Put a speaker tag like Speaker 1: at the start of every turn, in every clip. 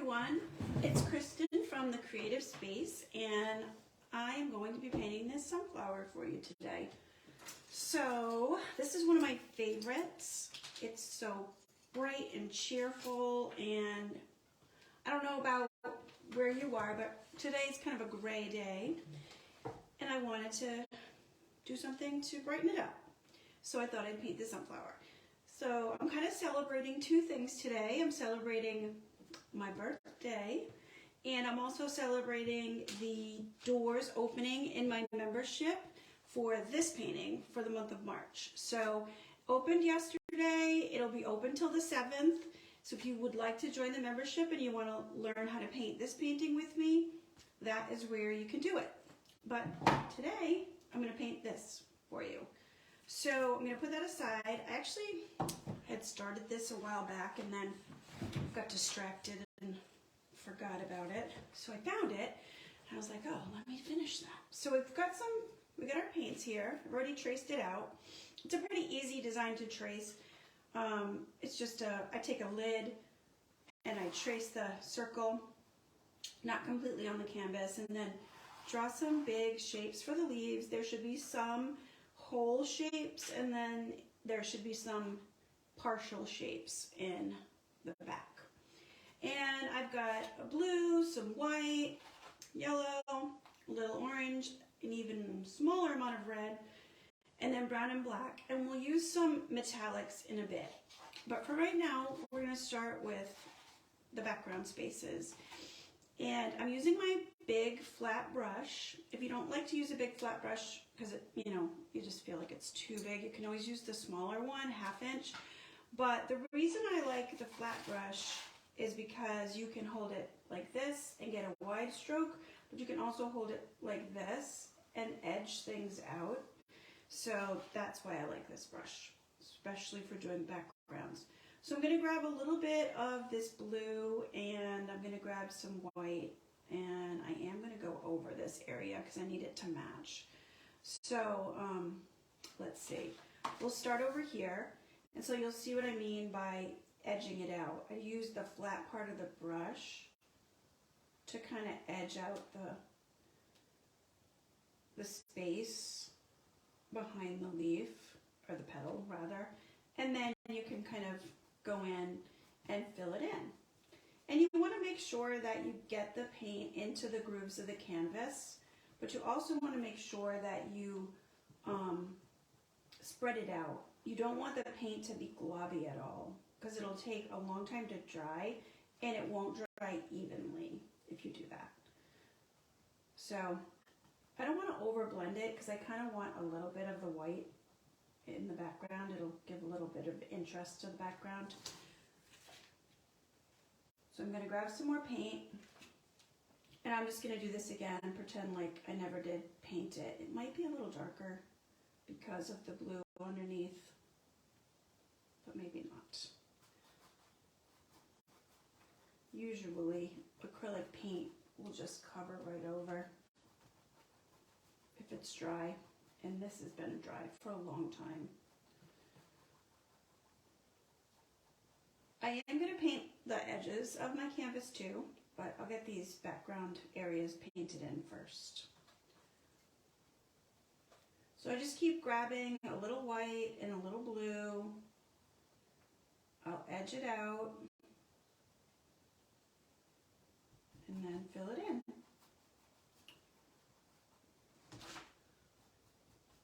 Speaker 1: everyone, it's Kristen from the Creative Space, and I am going to be painting this sunflower for you today. So this is one of my favorites. It's so bright and cheerful, and I don't know about where you are, but today's kind of a gray day, and I wanted to do something to brighten it up. So I thought I'd paint the sunflower. So I'm kind of celebrating two things today. I'm celebrating my birthday, and I'm also celebrating the doors opening in my membership for this painting for the month of March. So opened yesterday, it'll be open till the 7th. So if you would like to join the membership and you want to learn how to paint this painting with me, that is where you can do it. But today, I'm going to paint this for you. So I'm going to put that aside. I actually had started this a while back and then got distracted and forgot about it. So I found it and I was like, oh, let me finish that. So we got our paints here. I've already traced it out. It's a pretty easy design to trace. It's just I take a lid and I trace the circle, not completely on the canvas, and then draw some big shapes for the leaves. There should be some whole shapes, and then there should be some partial shapes in the back. And I've got a blue, some white, yellow, a little orange, an even smaller amount of red, and then brown and black. And we'll use some metallics in a bit. But for right now, we're going to start with the background spaces. And I'm using my big flat brush. If you don't like to use a big flat brush because you just feel like it's too big, you can always use the smaller one, 1/2 inch. But the reason I like the flat brush is because you can hold it like this and get a wide stroke, but you can also hold it like this and edge things out. So that's why I like this brush, especially for doing backgrounds. So I'm going to grab a little bit of this blue, and I'm going to grab some white, and I am going to go over this area because I need it to match. So let's see. We'll start over here, and so you'll see what I mean by edging it out. I use the flat part of the brush to kind of edge out the space behind the leaf, or the petal rather, and then you can kind of go in and fill it in. And you want to make sure that you get the paint into the grooves of the canvas, but you also want to make sure that you spread it out. You don't want the paint to be globby at all, because it'll take a long time to dry, and it won't dry evenly if you do that. So I don't want to overblend it because I kind of want a little bit of the white in the background. It'll give a little bit of interest to the background. So I'm going to grab some more paint, and I'm just going to do this again and pretend like I never did paint it. It might be a little darker because of the blue underneath, but maybe not. Usually acrylic paint will just cover right over if it's dry, and this has been dry for a long time. I am going to paint the edges of my canvas too, but I'll get these background areas painted in first. So I just keep grabbing a little white and a little blue. I'll edge it out and then fill it in.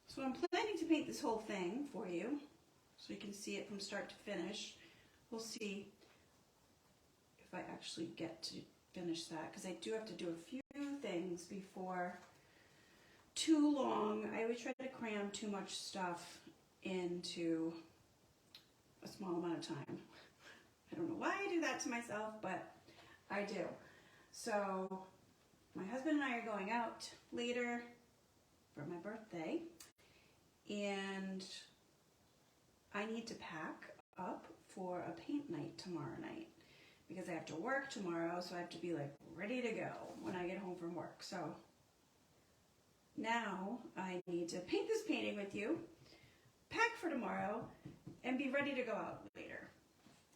Speaker 1: So I'm planning to paint this whole thing for you so you can see it from start to finish. We'll see if I actually get to finish that, because I do have to do a few things before too long. I always try to cram too much stuff into a small amount of time. I don't know why I do that to myself, but I do. So my husband and I are going out later for my birthday, and I need to pack up for a paint night tomorrow night because I have to work tomorrow, so I have to be like ready to go when I get home from work. So now I need to paint this painting with you, pack for tomorrow, and be ready to go out later.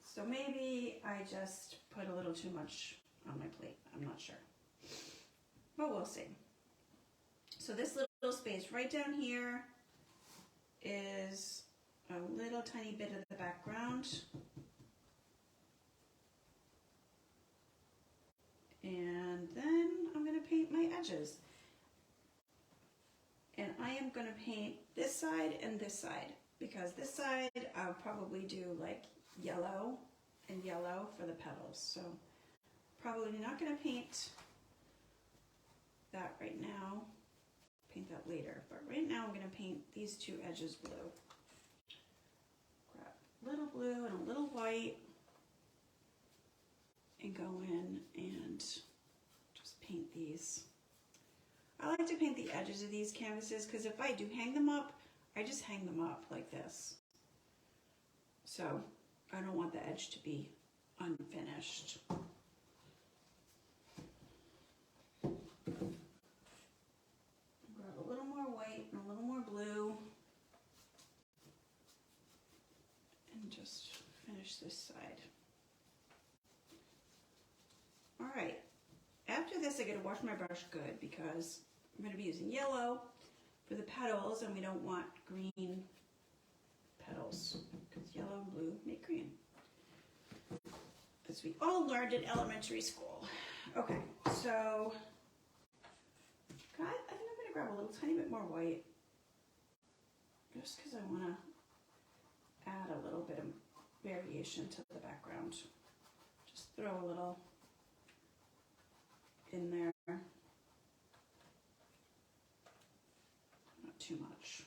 Speaker 1: So maybe I just put a little too much on my plate. I'm not sure. But we'll see. So this little space right down here is a little tiny bit of the background. And then I'm going to paint my edges. And I am going to paint this side and this side, because this side I'll probably do like yellow and yellow for the petals. So probably not going to paint that right now. Paint that later. But right now I'm going to paint these two edges blue. Grab a little blue and a little white and go in and just paint these. I like to paint the edges of these canvases because if I do hang them up, I just hang them up like this. So I don't want the edge to be unfinished. Grab a little more white and a little more blue and just finish this side. All right. After this, I got to wash my brush good because I'm going to be using yellow for the petals, and we don't want green petals because yellow and blue make green, as we all learned in elementary school. Okay, so I think I'm going to grab a little tiny bit more white just because I want to add a little bit of variation to the background. Just throw a little in there, not too much.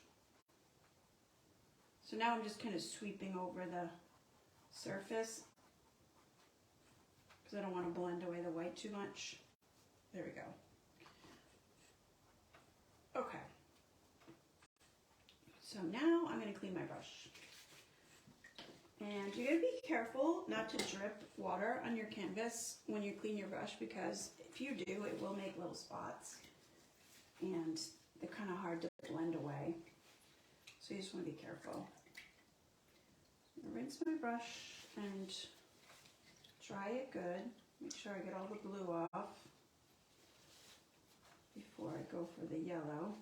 Speaker 1: So now I'm just kind of sweeping over the surface because I don't want to blend away the white too much. There we go. Okay. So now I'm going to clean my brush. And you're going to be careful not to drip water on your canvas when you clean your brush, because if you do, it will make little spots and they're kind of hard to blend away. So you just want to be careful. I'm going to rinse my brush and dry it good. Make sure I get all the blue off before I go for the yellow.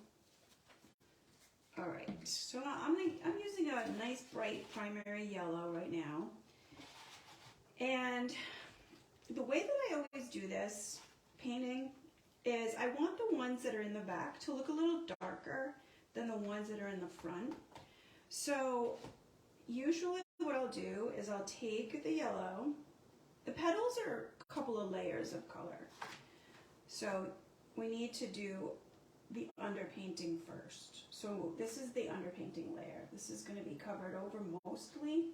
Speaker 1: All right, so I'm using a nice bright primary yellow right now. And the way that I always do this painting is I want the ones that are in the back to look a little darker than the ones that are in the front. So usually what I'll do is I'll take the yellow. The petals are a couple of layers of color. So we need to do the underpainting first. So this is the underpainting layer. This is going to be covered over mostly,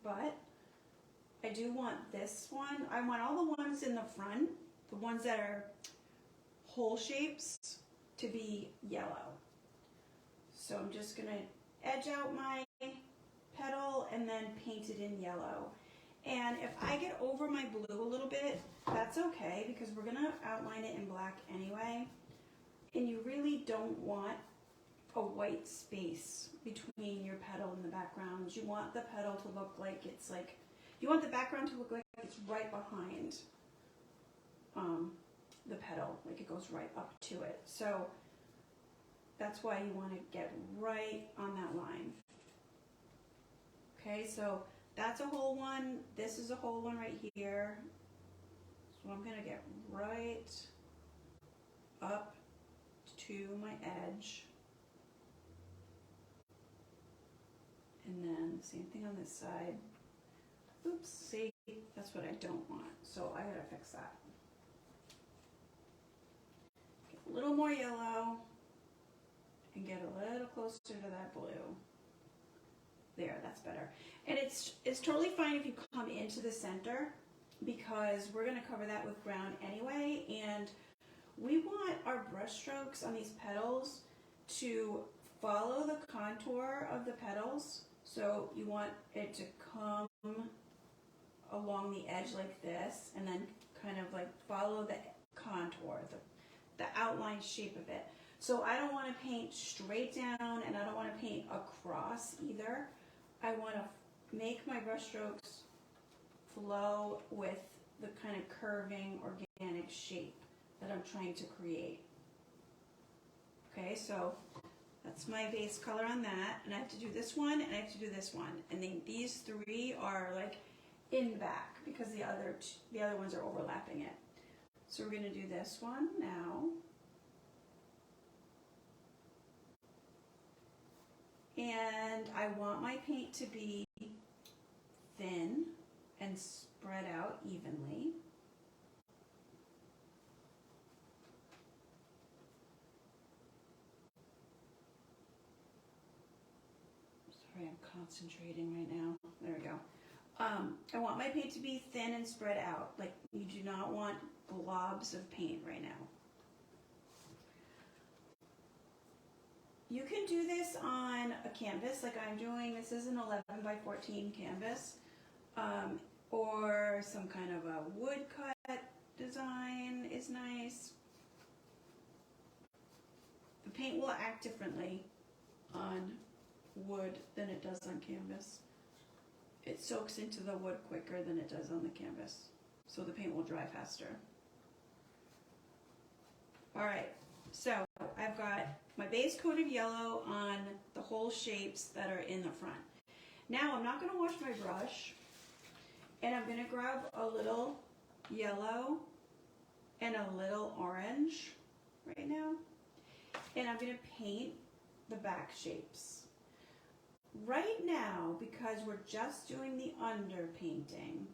Speaker 1: but I do want this one. I want all the ones in the front, the ones that are hole shapes, to be yellow. So I'm just going to edge out my petal and then paint it in yellow. And if I get over my blue a little bit, that's okay, because we're going to outline it in black anyway. And you really don't want a white space between your petal and the background. You want the petal to look like it's like, you want the background to look like it's right behind the petal, like it goes right up to it. So that's why you want to get right on that line. Okay, so that's a whole one. This is a whole one right here. So I'm going to get right up to my edge. And then same thing on this side. Oops, see, that's what I don't want. So I gotta fix that. Get a little more yellow and get a little closer to that blue. There, that's better. And it's totally fine if you come into the center, because we're gonna cover that with brown anyway, and we want our brush strokes on these petals to follow the contour of the petals. So you want it to come along the edge like this, and then kind of like follow the contour, the outline shape of it. So I don't want to paint straight down, and I don't want to paint across either. I want to make my brush strokes flow with the kind of curving organic shape that I'm trying to create. Okay, so that's my base color on that, and I have to do this one and I have to do this one, and then these three are like in back because the other ones are overlapping it. So we're going to do this one now. And I want my paint to be thin and spread out evenly. Sorry, I'm concentrating right now. There we go. I want my paint to be thin and spread out. Like, you do not want globs of paint right now. You can do this on a canvas like I'm doing. This is an 11 by 14 canvas, or some kind of a woodcut design is nice. The paint will act differently on wood than it does on canvas. It soaks into the wood quicker than it does on the canvas, so the paint will dry faster. All right, so I've got my base coat of yellow on the whole shapes that are in the front. Now I'm not going to wash my brush, and I'm going to grab a little yellow and a little orange right now, and I'm going to paint the back shapes. Right now, because we're just doing the underpainting,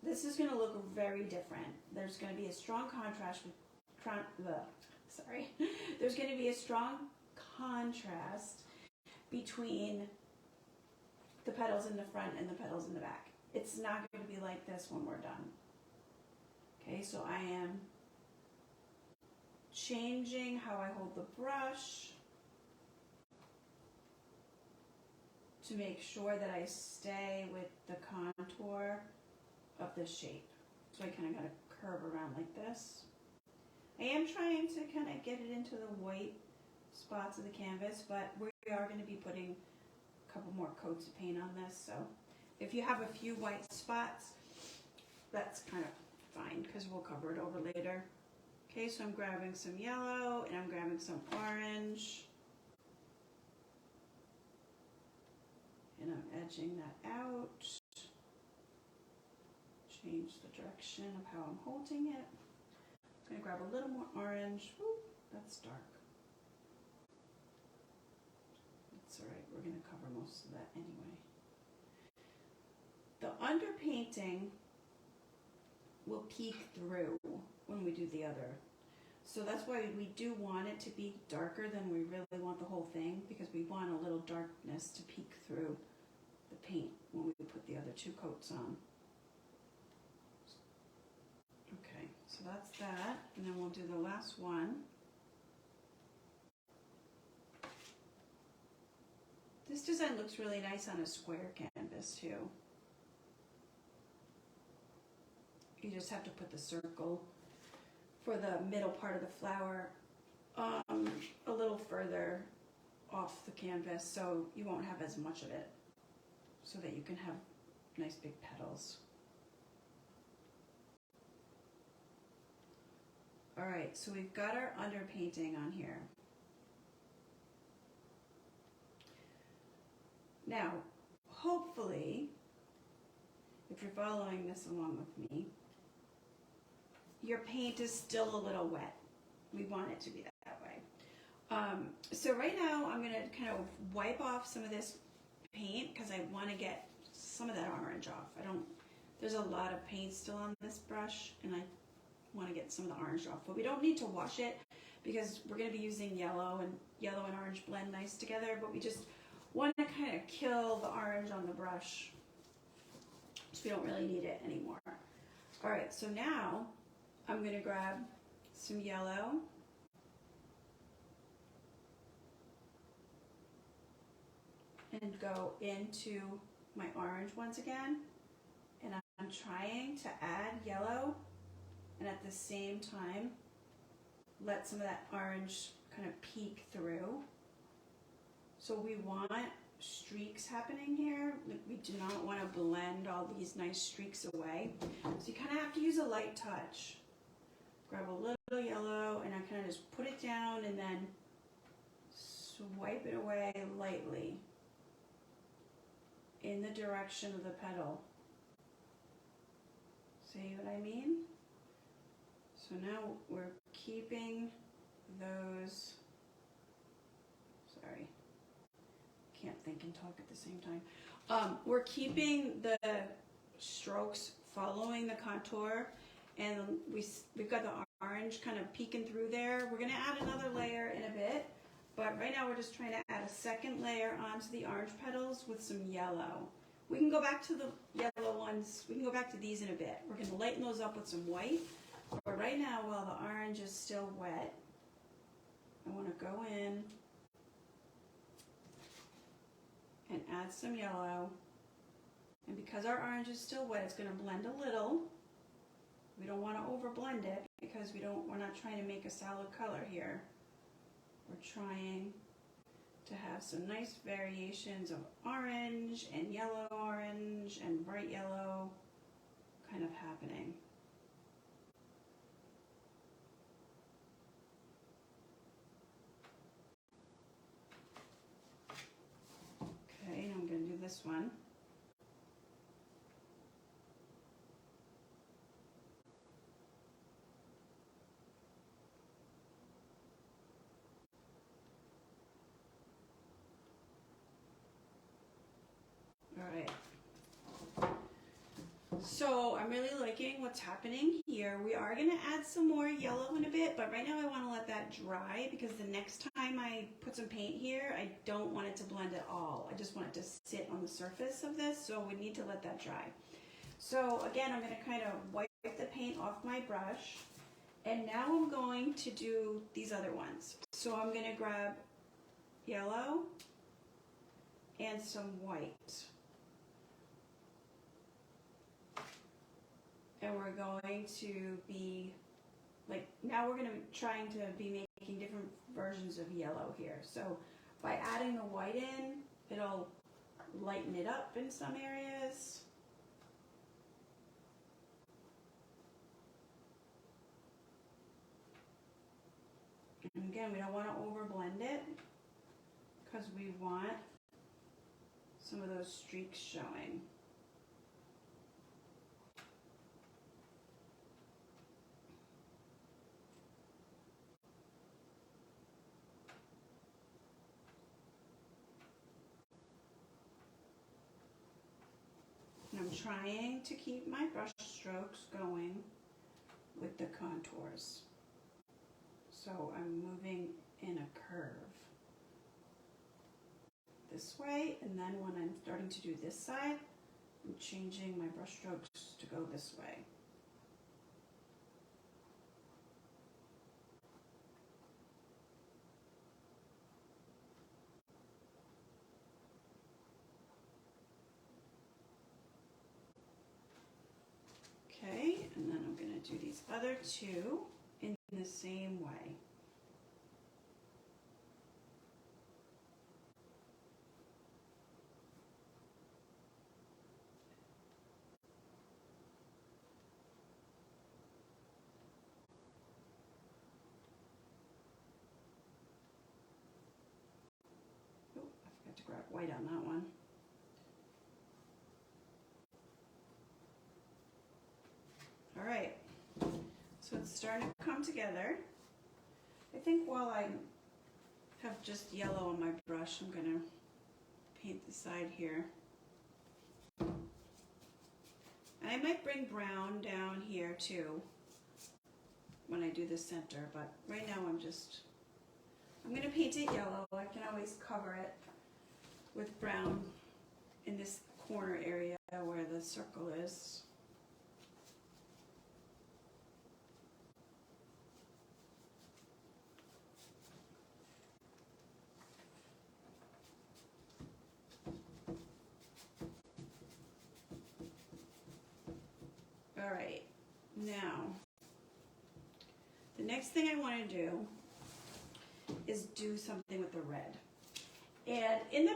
Speaker 1: this is going to look very different. There's going to be a strong contrast with There's going to be a strong contrast between the petals in the front and the petals in the back. It's not going to be like this when we're done. Okay, so I am changing how I hold the brush to make sure that I stay with the contour of the shape. So I kind of got to curve around like this. I am trying to kind of get it into the white spots of the canvas, but we are going to be putting a couple more coats of paint on this. So if you have a few white spots, that's kind of fine because we'll cover it over later. Okay, so I'm grabbing some yellow and I'm grabbing some orange. And I'm edging that out. Change the direction of how I'm holding it. I'm going to grab a little more orange. Ooh, that's dark. That's all right. We're going to cover most of that anyway. The underpainting will peek through when we do the other. So that's why we do want it to be darker than we really want the whole thing, because we want a little darkness to peek through the paint when we put the other two coats on. Okay, so that's that, and then we'll do the last one. This design looks really nice on a square canvas too. You just have to put the circle for the middle part of the flower a little further off the canvas so you won't have as much of it, so that you can have nice big petals. All right, so we've got our underpainting on here. Now, hopefully, if you're following this along with me, your paint is still a little wet. We want it to be that way. So right now, I'm going to kind of wipe off some of this paint because I want to get some of that orange off. There's a lot of paint still on this brush, and I want to get some of the orange off. But we don't need to wash it because we're going to be using yellow and orange blend nice together, but we just want to kind of kill the orange on the brush so we don't really need it anymore. All right, so now I'm going to grab some yellow and go into my orange once again, and I'm trying to add yellow and at the same time let some of that orange kind of peek through. So we want streaks happening here. We do not want to blend all these nice streaks away. So you kind of have to use a light touch. Grab a little yellow and I kind of just put it down and then swipe it away lightly in the direction of the petal. See what I mean? So now we're keeping those, sorry, can't think and talk at the same time. We're keeping the strokes following the contour, and we've got the orange kind of peeking through there. We're gonna add another layer in a bit, but right now we're just trying to add a second layer onto the orange petals with some yellow. We can go back to the yellow ones, we can go back to these in a bit. We're gonna lighten those up with some white, but right now while the orange is still wet, I wanna go in and add some yellow. And because our orange is still wet, it's gonna blend a little. We don't want to over blend it because we're not trying to make a solid color here. We're trying to have some nice variations of orange and yellow orange and bright yellow kind of happening. Okay, now I'm going to do this one. Alright, so I'm really liking what's happening here. We are going to add some more yellow in a bit, but right now I want to let that dry because the next time I put some paint here, I don't want it to blend at all. I just want it to sit on the surface of this, so we need to let that dry. So again, I'm going to kind of wipe the paint off my brush, and now I'm going to do these other ones. So I'm going to grab yellow and some white. And we're going to be, like, now we're going to be trying to be making different versions of yellow here. So by adding the white in, it'll lighten it up in some areas. And again, we don't want to over blend it because we want some of those streaks showing. And I'm trying to keep my brush strokes going with the contours. So I'm moving in a curve this way, and then when I'm starting to do this side, I'm changing my brush strokes to go this way. Okay, and then I'm going to do these other two in the same way. Oh, I forgot to grab white on that one. All right, so it's starting to come together. I think while I have just yellow on my brush, I'm gonna paint the side here. And I might bring brown down here too when I do the center, but right now I'm gonna paint it yellow. I can always cover it with brown in this corner area where the circle is. All right, now, the next thing I want to do is do something with the red. And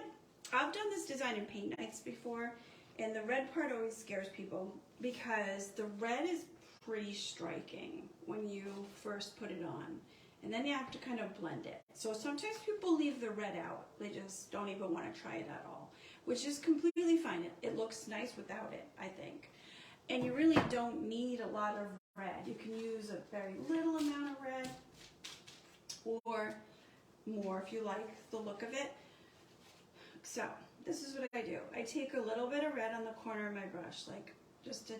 Speaker 1: I've done this design in paint nights before, and the red part always scares people because the red is pretty striking when you first put it on. And then you have to kind of blend it. So sometimes people leave the red out. They just don't even want to try it at all, which is completely fine. It looks nice without it, I think. And you really don't need a lot of red. You can use a very little amount of red or more if you like the look of it. So this is what I do. I take a little bit of red on the corner of my brush, like just a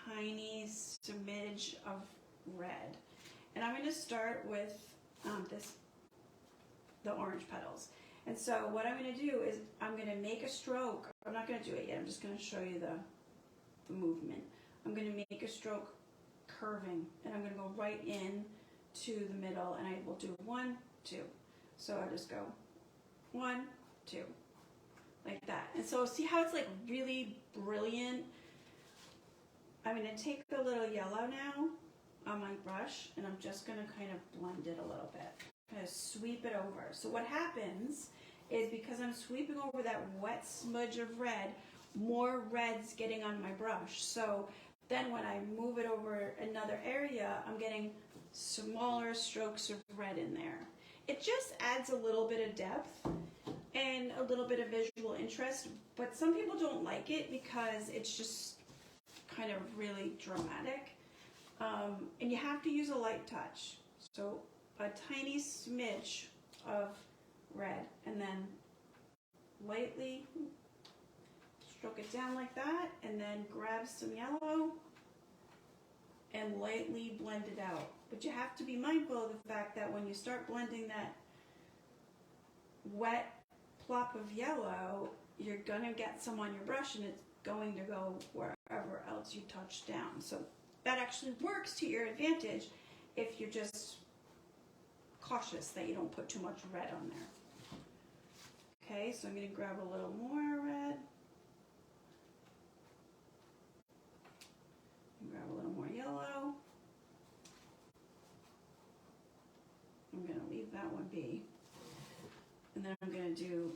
Speaker 1: tiny smidge of red. And I'm going to start with the orange petals. And so what I'm going to do is I'm going to make a stroke. I'm not going to do it yet. I'm just going to show you the movement. I'm going to make a stroke curving, and I'm going to go right in to the middle, and I will do 1, 2. So I just go 1, 2, like that. And so see how it's like really brilliant? I'm going to take a little yellow now on my brush, and I'm just going to kind of blend it a little bit. Kind of sweep it over. So what happens is because I'm sweeping over that wet smudge of red, more red's getting on my brush. So then when I move it over another area, I'm getting smaller strokes of red in there. It just adds a little bit of depth and a little bit of visual interest, but some people don't like it because it's just kind of really dramatic. And you have to use a light touch. So a tiny smidge of red, and then lightly stroke it down like that, and then grab some yellow and lightly blend it out. But you have to be mindful of the fact that when you start blending that wet plop of yellow, you're gonna get some on your brush and it's going to go wherever else you touch down. So that actually works to your advantage if you're just cautious that you don't put too much red on there. Okay, so I'm going to grab a little more red. Grab a little more yellow. I'm going to leave that one be. And then I'm going to do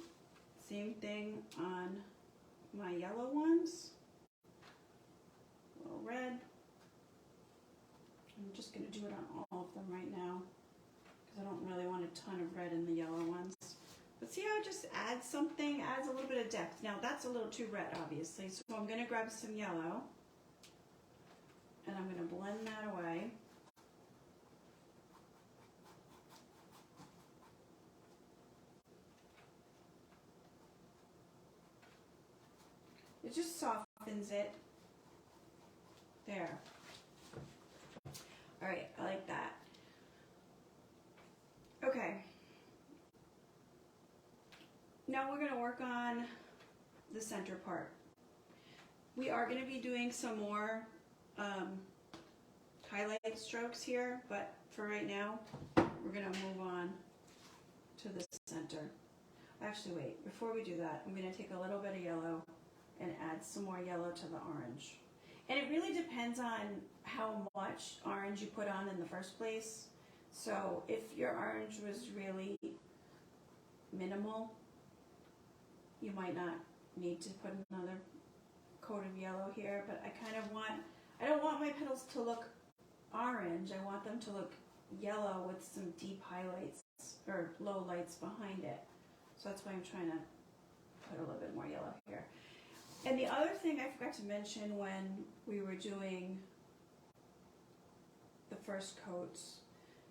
Speaker 1: the same thing on my yellow ones. A little red. I'm just going to do it on all of them right now because I don't really want a ton of red in the yellow ones. But see how it just adds something, adds a little bit of depth. Now that's a little too red, obviously, so I'm going to grab some yellow and I'm going to blend that away. It just softens it. There. All right, I like that. Okay. Now we're going to work on the center part. We are going to be doing some more highlight strokes here, but for right now, we're going to move on to the center. Actually, wait, before we do that, I'm going to take a little bit of yellow and add some more yellow to the orange. And it really depends on how much orange you put on in the first place. So if your orange was really minimal, you might not need to put another coat of yellow here, but I don't want my petals to look orange. I want them to look yellow with some deep highlights or low lights behind it. So that's why I'm trying to put a little bit more yellow here. And the other thing I forgot to mention when we were doing the first coats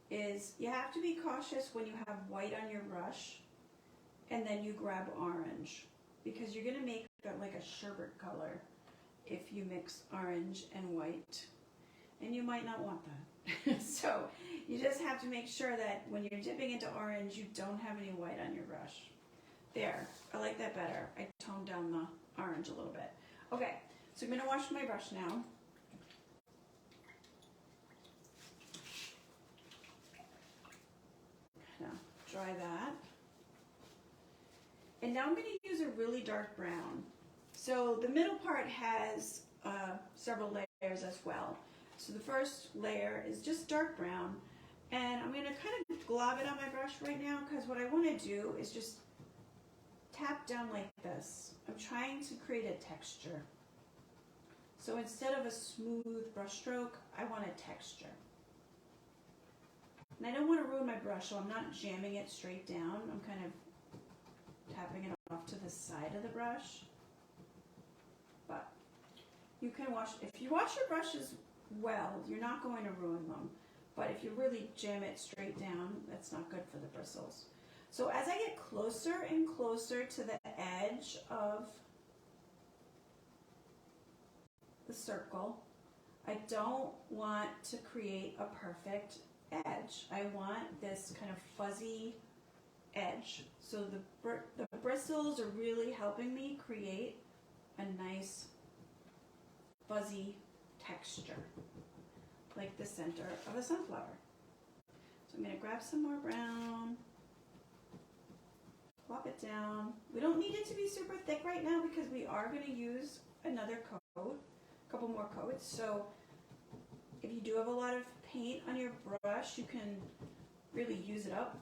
Speaker 1: is you have to be cautious when you have white on your brush and then you grab orange, because you're going to make like a sherbet color if you mix orange and white, and you might not want that. So you just have to make sure that when you're dipping into orange, you don't have any white on your brush. There, I like that better. I toned down the orange a little bit. Okay, so I'm going to wash my brush now. Now, dry that. And now I'm going to use a really dark brown. So the middle part has several layers as well. So the first layer is just dark brown. And I'm going to kind of glob it on my brush right now because what I want to do is just tap down like this. I'm trying to create a texture. So instead of a smooth brush stroke, I want a texture. And I don't want to ruin my brush, so I'm not jamming it straight down. I'm kind of tapping it off to the side of the brush. But you can wash, if you wash your brushes well, you're not going to ruin them. But if you really jam it straight down, that's not good for the bristles. So as I get closer and closer to the edge of the circle, I don't want to create a perfect edge. I want this kind of fuzzy edge. So the bristles are really helping me create a nice fuzzy texture, like the center of a sunflower. So I'm going to grab some more brown, plop it down. We don't need it to be super thick right now because we are going to use another coat, a couple more coats. So if you do have a lot of paint on your brush, you can really use it up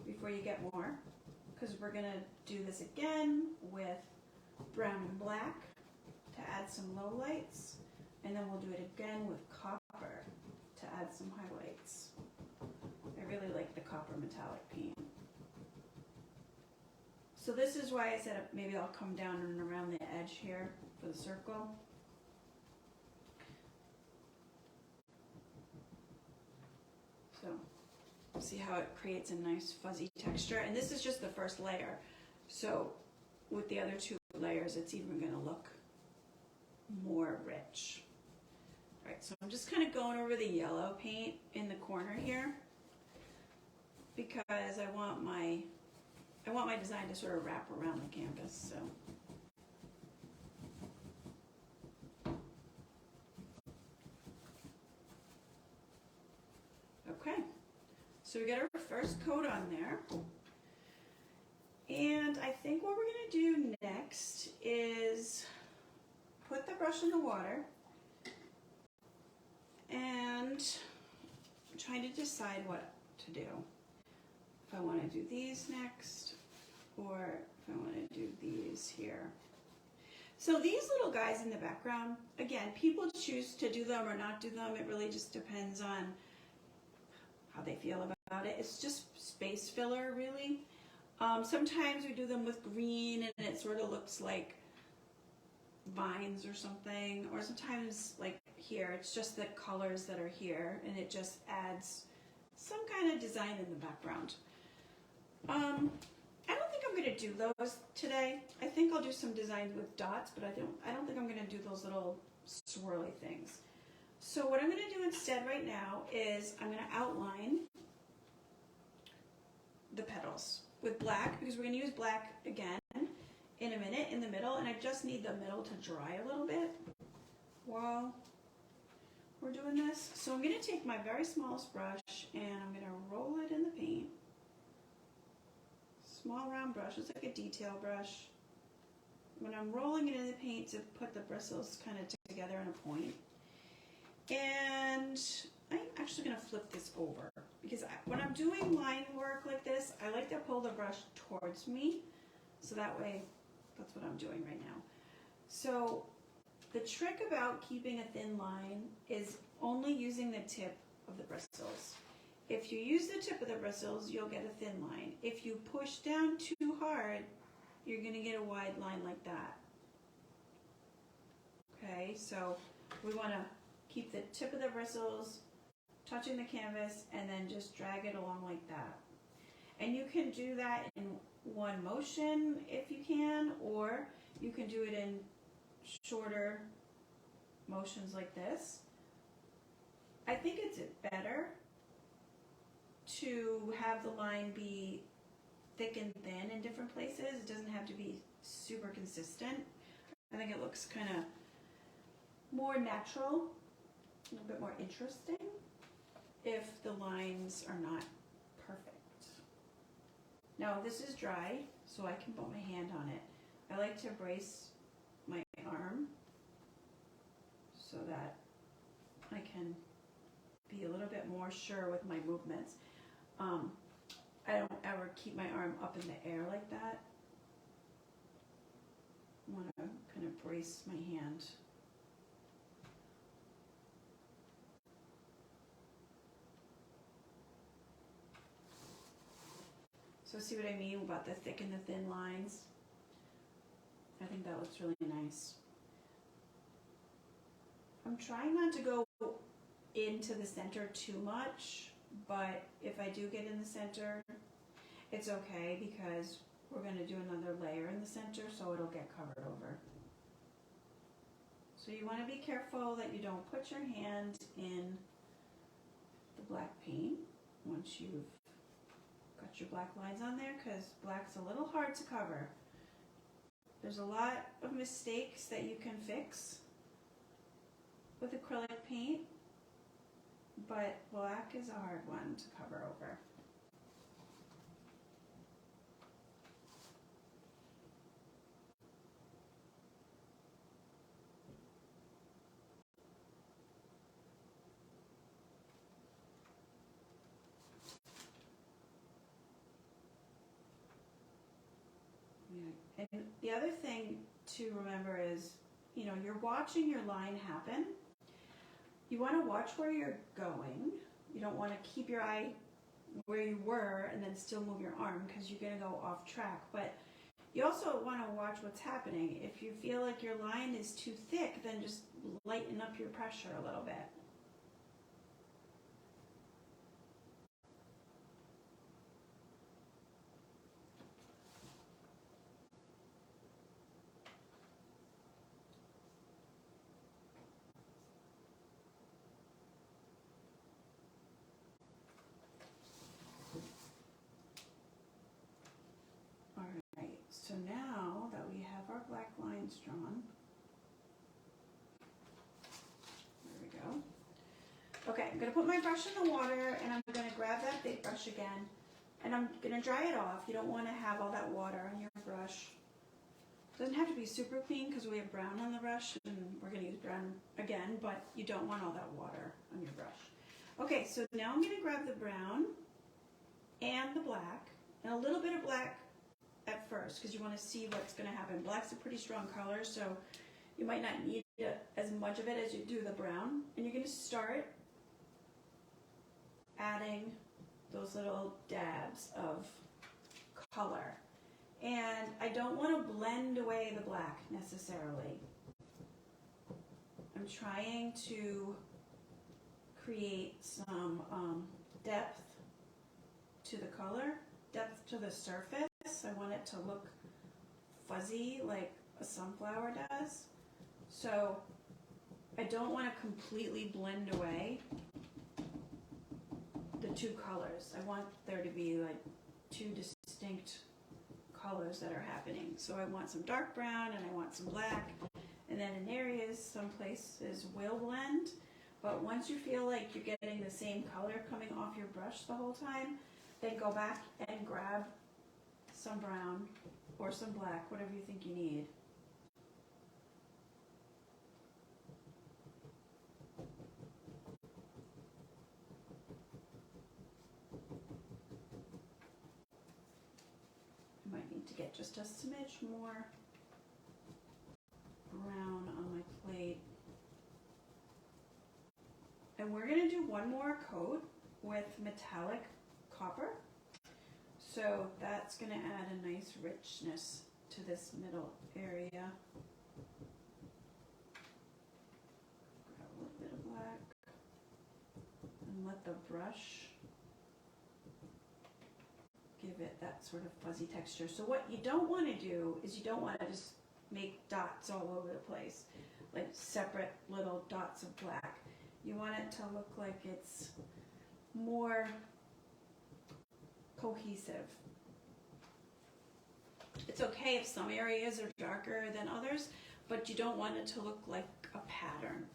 Speaker 1: before you get more, because we're going to do this again with brown and black to add some lowlights, and then we'll do it again with copper to add some highlights. I really like the copper metallic paint. So this is why I said maybe I'll come down and around the edge here for the circle. So see how it creates a nice fuzzy texture, and this is just the first layer. So with the other two layers, it's even going to look more rich. All right, so I'm just kind of going over the yellow paint in the corner here because I want my design to sort of wrap around the canvas. So okay, so we got our first coat on there. And I think what we're going to do next is put the brush in the water, and I'm trying to decide what to do. If I want to do these next, or if I want to do these here. So these little guys in the background, again, people choose to do them or not do them. It really just depends on how they feel about it. It's just space filler, really. Sometimes we do them with green and it sort of looks like vines or something, or sometimes like here it's just the colors that are here and it just adds some kind of design in the background. I don't think I'm going to do those today. I think I'll do some designs with dots, but I don't think I'm going to do those little swirly things. So what I'm going to do instead right now is I'm going to outline the petals with black, because we're going to use black again in a minute in the middle, and I just need the middle to dry a little bit while we're doing this. So I'm going to take my very smallest brush and I'm going to roll it in the paint. Small round brush, it's like a detail brush. When I'm rolling it in the paint to put the bristles kind of together in a point. And I'm actually going to flip this over because when I'm doing line work like this, I like to pull the brush towards me. So that way, that's what I'm doing right now. So the trick about keeping a thin line is only using the tip of the bristles. If you use the tip of the bristles, you'll get a thin line. If you push down too hard, you're going to get a wide line like that. Okay, so we want to keep the tip of the bristles touching the canvas and then just drag it along like that. And you can do that in one motion if you can, or you can do it in shorter motions like this. I think it's better to have the line be thick and thin in different places. It doesn't have to be super consistent. I think it looks kind of more natural, a little bit more interesting if the lines are not perfect. Now this is dry, so I can put my hand on it. I like to brace my arm so that I can be a little bit more sure with my movements. I don't ever keep my arm up in the air like that. I want to kind of brace my hand. So see what I mean about the thick and the thin lines? I think that looks really nice. I'm trying not to go into the center too much, but if I do get in the center, it's okay because we're going to do another layer in the center, so it'll get covered over. So you want to be careful that you don't put your hand in the black paint once you've got your black lines on there, because black's a little hard to cover. There's a lot of mistakes that you can fix with acrylic paint, but black is a hard one to cover over. Yeah. And the other thing to remember is, you know, you're watching your line happen. You want to watch where you're going. You don't want to keep your eye where you were and then still move your arm because you're going to go off track. But you also want to watch what's happening. If you feel like your line is too thick, then just lighten up your pressure a little bit. So now that we have our black lines drawn, there we go. Okay, I'm going to put my brush in the water and I'm going to grab that big brush again and I'm going to dry it off. You don't want to have all that water on your brush. It doesn't have to be super clean because we have brown on the brush and we're going to use brown again, but you don't want all that water on your brush. Okay, so now I'm going to grab the brown and the black and a little bit of black at first because you want to see what's going to happen. Black's a pretty strong color, so you might not need as much of it as you do the brown. And you're going to start adding those little dabs of color. And I don't want to blend away the black necessarily. I'm trying to create some depth to the color, depth to the surface. I want it to look fuzzy like a sunflower does. So I don't want to completely blend away the two colors. I want there to be like two distinct colors that are happening. So I want some dark brown and I want some black. And then in areas, some places will blend. But once you feel like you're getting the same color coming off your brush the whole time, then go back and grab some brown or some black, whatever you think you need. I might need to get just a smidge more brown on my plate. And we're going to do one more coat with metallic copper. So that's going to add a nice richness to this middle area. Grab a little bit of black and let the brush give it that sort of fuzzy texture. So what you don't want to do is you don't want to just make dots all over the place, like separate little dots of black. You want it to look like it's more cohesive. It's okay if some areas are darker than others, but you don't want it to look like a pattern.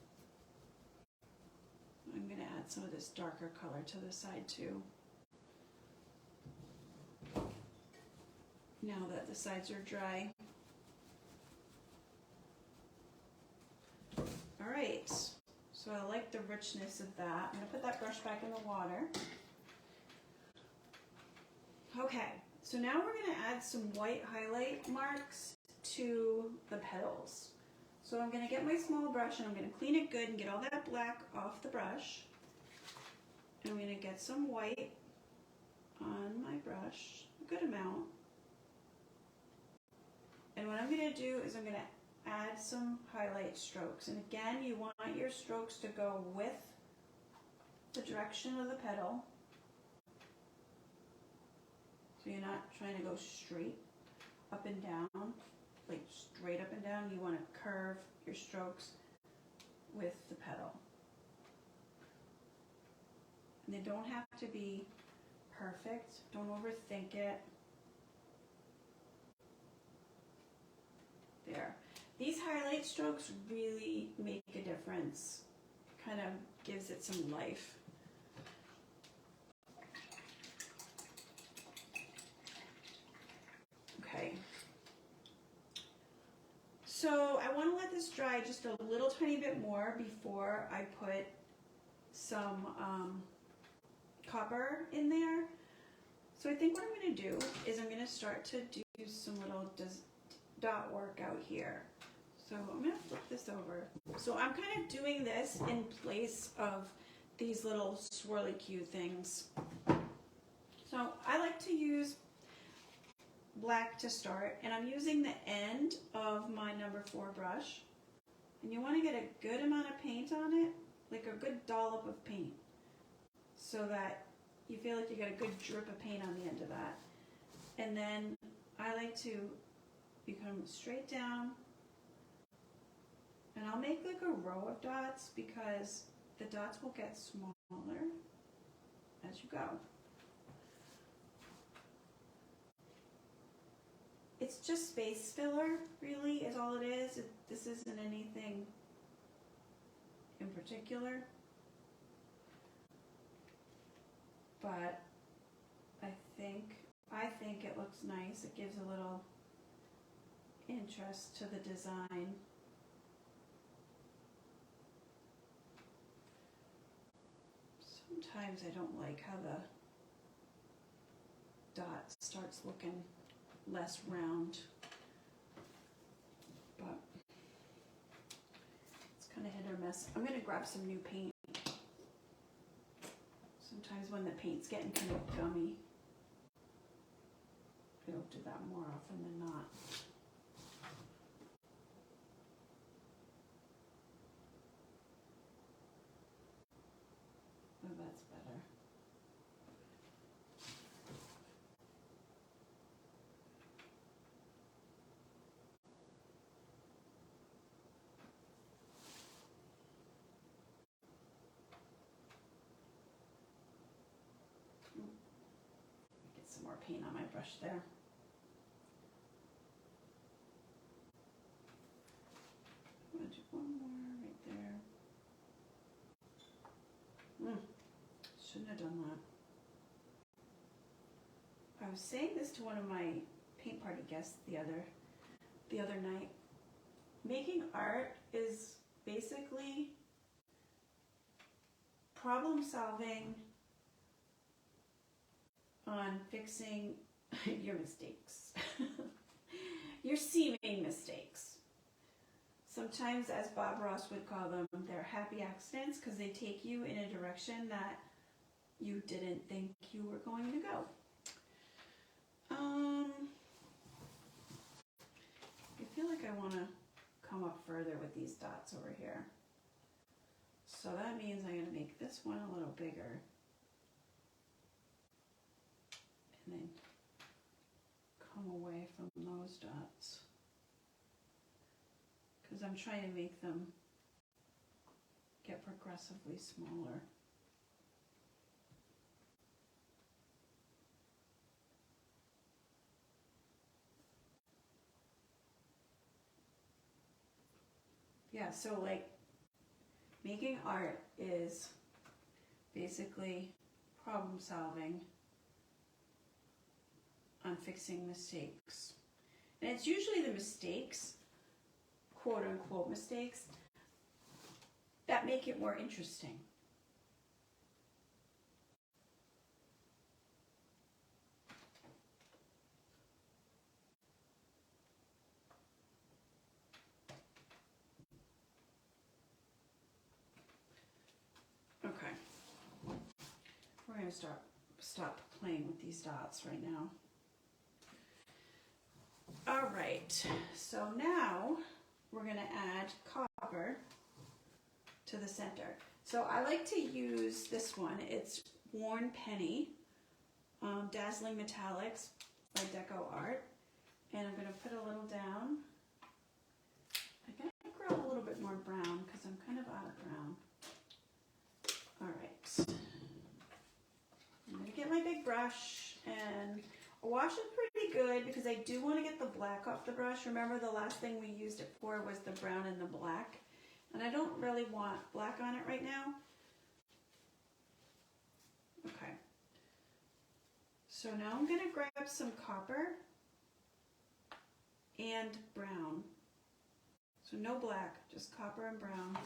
Speaker 1: I'm going to add some of this darker color to the side too. Now that the sides are dry. All right, so I like the richness of that. I'm going to put that brush back in the water. Okay, so now we're going to add some white highlight marks to the petals. So I'm going to get my small brush and I'm going to clean it good and get all that black off the brush. And I'm going to get some white on my brush, a good amount. And what I'm going to do is I'm going to add some highlight strokes. And again, you want your strokes to go with the direction of the petal. So you're not trying to go straight up and down, like straight up and down. You want to curve your strokes with the petal. And they don't have to be perfect. Don't overthink it. There. These highlight strokes really make a difference. Kind of gives it some life. Okay. So I want to let this dry just a little tiny bit more before I put some copper in there. So I think what I'm going to do is I'm going to start to do some little dot work out here. So I'm going to flip this over. So I'm kind of doing this in place of these little swirly cue things. So I like to use black to start, and I'm using the end of my number 4 brush. And you want to get a good amount of paint on it, like a good dollop of paint, so that you feel like you get a good drip of paint on the end of that. And then I like to come straight down, and I'll make like a row of dots because the dots will get smaller as you go. It's just space filler, really, is all it is. This isn't anything in particular. But I think it looks nice. It gives a little interest to the design. Sometimes I don't like how the dot starts looking less round, but it's kind of hit or miss. I'm going to grab some new paint. Sometimes when the paint's getting kind of gummy, I don't do that more often than not. Oh, that's better. Get some more paint on my brush there. I'm going to do one more right there. Shouldn't have done that. I was saying this to one of my paint party guests the other night. Making art is basically problem solving on fixing your mistakes. Your seeming mistakes. Sometimes, as Bob Ross would call them, they're happy accidents because they take you in a direction that you didn't think you were going to go. I feel like I want to come up further with these dots over here. So that means I'm going to make this one a little bigger. And then come away from those dots. Because I'm trying to make them get progressively smaller. Yeah, so like making art is basically problem solving on fixing mistakes. And it's usually the mistakes, quote unquote mistakes, that make it more interesting. stop playing with these dots right now. All right, so now we're gonna add copper to the center. So I like to use this one. It's Worn Penny, Dazzling Metallics by Deco Art. And I'm gonna put a little down. I'm gonna grab a little bit more brown because I'm kind of out of brown. All right. I'm gonna get my big brush and wash it pretty good because I do want to get the black off the brush. Remember the last thing we used it for was the brown and the black. And I don't really want black on it right now. Okay. So now I'm gonna grab some copper and brown. So no black, just copper and brown.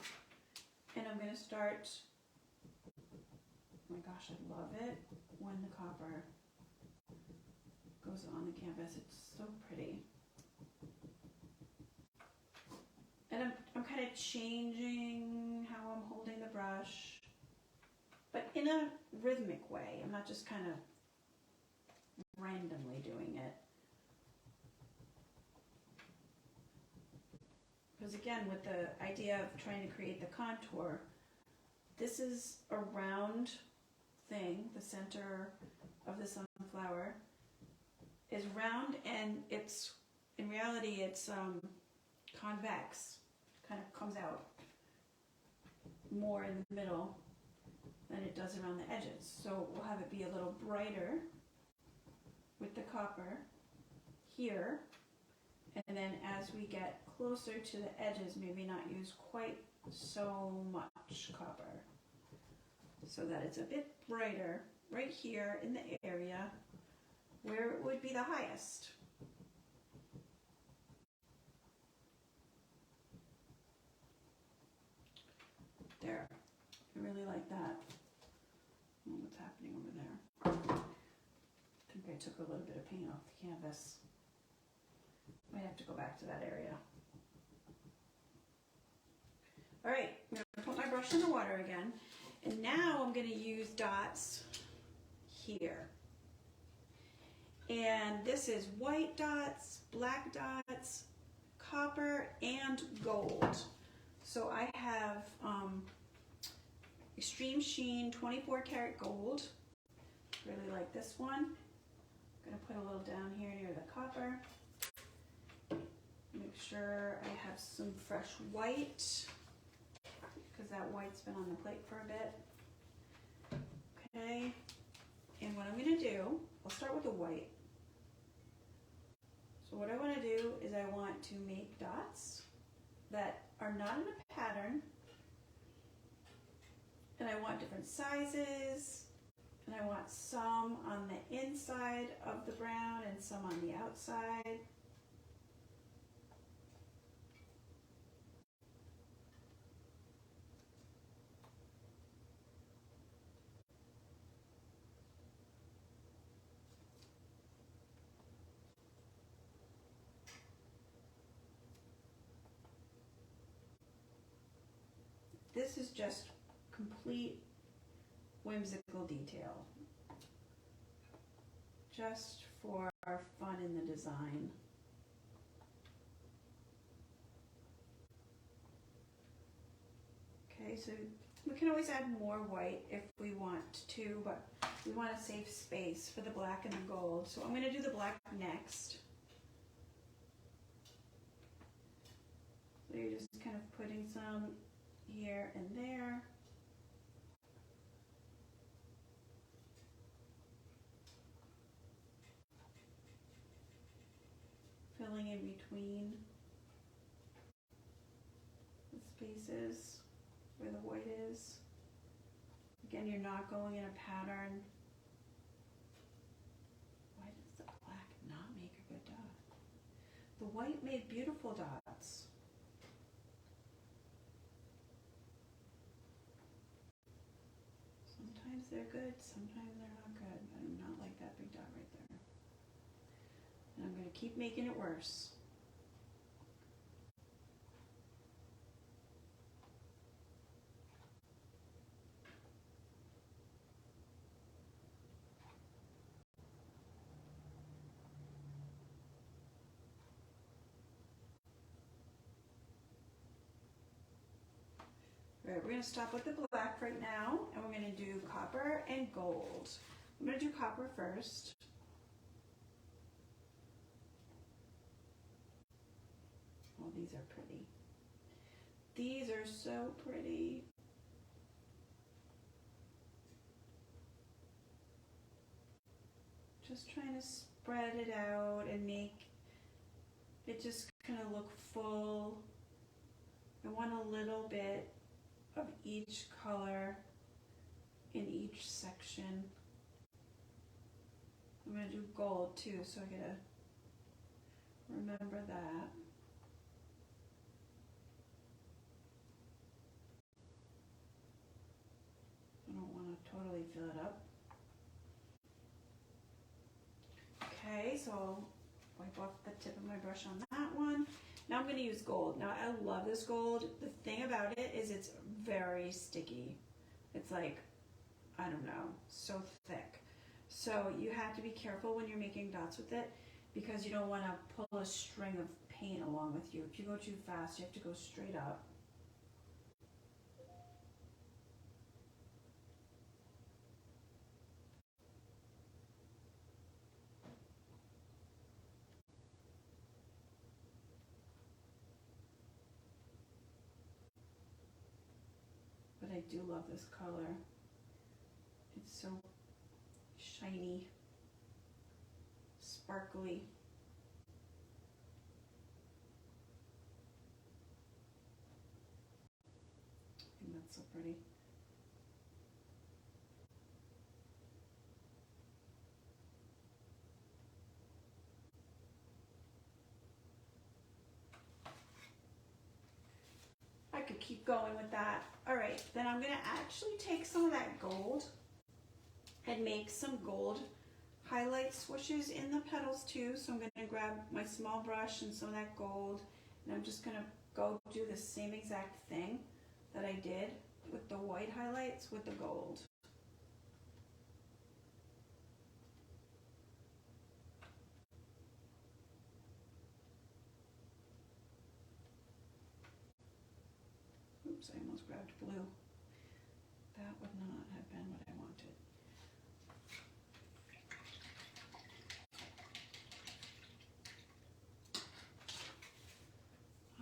Speaker 1: And I'm gonna start, oh my gosh, I love it when the copper goes on the canvas. It's so pretty. And I'm kind of changing how I'm holding the brush, but in a rhythmic way. I'm not just kind of randomly doing it. Because again, with the idea of trying to create the contour, this is a round thing. The center of the sunflower is round, and it's, in reality, it's convex. Kind of comes out more in the middle than it does around the edges. So we'll have it be a little brighter with the copper here. And then as we get closer to the edges, maybe not use quite so much copper, so that it's a bit brighter right here in the area where it would be the highest. There. I really like that. What's happening over there? I think I took a little bit of paint off the canvas. Might have to go back to that area. All right, I'm gonna put my brush in the water again. And now I'm gonna use dots here. And this is white dots, black dots, copper, and gold. So I have Extreme Sheen 24 karat gold. Really like this one. I'm gonna put a little down here near the copper. Make sure I have some fresh white, because that white's been on the plate for a bit. Okay, and what I'm gonna do, I'll start with the white. So what I wanna do is I want to make dots that are not in a pattern, and I want different sizes, and I want some on the inside of the brown and some on the outside. This is just complete whimsical detail, just for our fun in the design. Okay, so we can always add more white if we want to, but we want to save space for the black and the gold. So I'm going to do the black next. So you're just kind of putting some here and there. Filling in between the spaces where the white is. Again, you're not going in a pattern. Why does the black not make a good dot? The white made beautiful dots. Sometimes they're good, sometimes they're not good. I do not like that big dot right there. And I'm going to keep making it worse. We're going to stop with the black right now, and we're going to do copper and gold. I'm going to do copper first. Oh, these are pretty. These are so pretty. Just trying to spread it out and make it just kind of look full. I want a little bit of each color in each section. I'm going to do gold too, so I gotta remember that. I don't want to totally fill it up. Okay, so I'll wipe off the tip of my brush on that one. Now I'm going to use gold. Now I love this gold. The thing about it is it's very sticky. It's like, I don't know, so thick. So you have to be careful when you're making dots with it because you don't want to pull a string of paint along with you. If you go too fast, you have to go straight up. But I do love this color. It's so shiny, sparkly. I think that's so pretty. I could keep going with that. All right, then I'm gonna actually take some of that gold and make some gold highlight swooshes in the petals too. So I'm gonna grab my small brush and some of that gold, and I'm just gonna go do the same exact thing that I did with the white highlights with the gold. Oops, I almost grabbed blue. That would not have been what I wanted.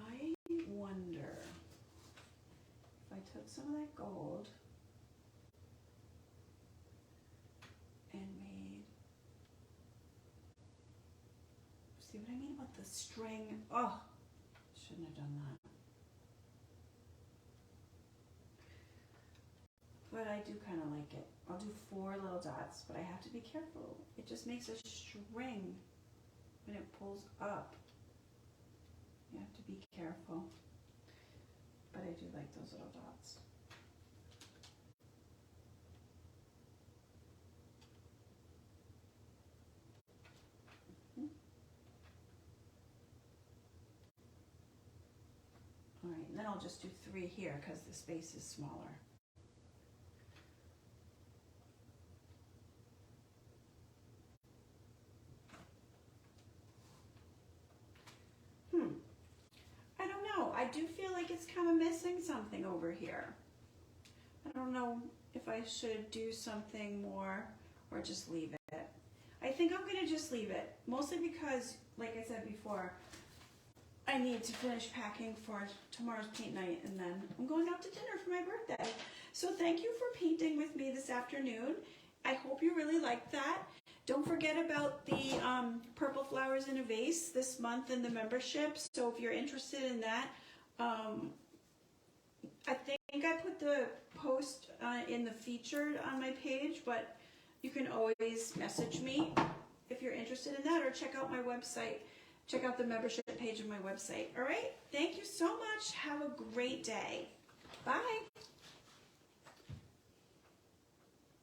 Speaker 1: I wonder if I took some of that gold and made, see what I mean about the string? Oh, shouldn't have done that. But I do kind of like it. I'll do 4 little dots, but I have to be careful. It just makes a string when it pulls up. You have to be careful. But I do like those little dots. All right, and then I'll just do 3 here because the space is smaller. I don't know. I do feel like it's kind of missing something over here. I don't know if I should do something more or just leave it. I think I'm going to just leave it, mostly because, like I said before, I need to finish packing for tomorrow's paint night, and then I'm going out to dinner for my birthday. So thank you for painting with me this afternoon. I hope you really liked that. Don't forget about the purple flowers in a vase this month in the membership. So if you're interested in that, I think I put the post in the featured on my page, but you can always message me if you're interested in that, or check out my website. Check out the membership page of my website. All right? Thank you so much. Have a great day. Bye.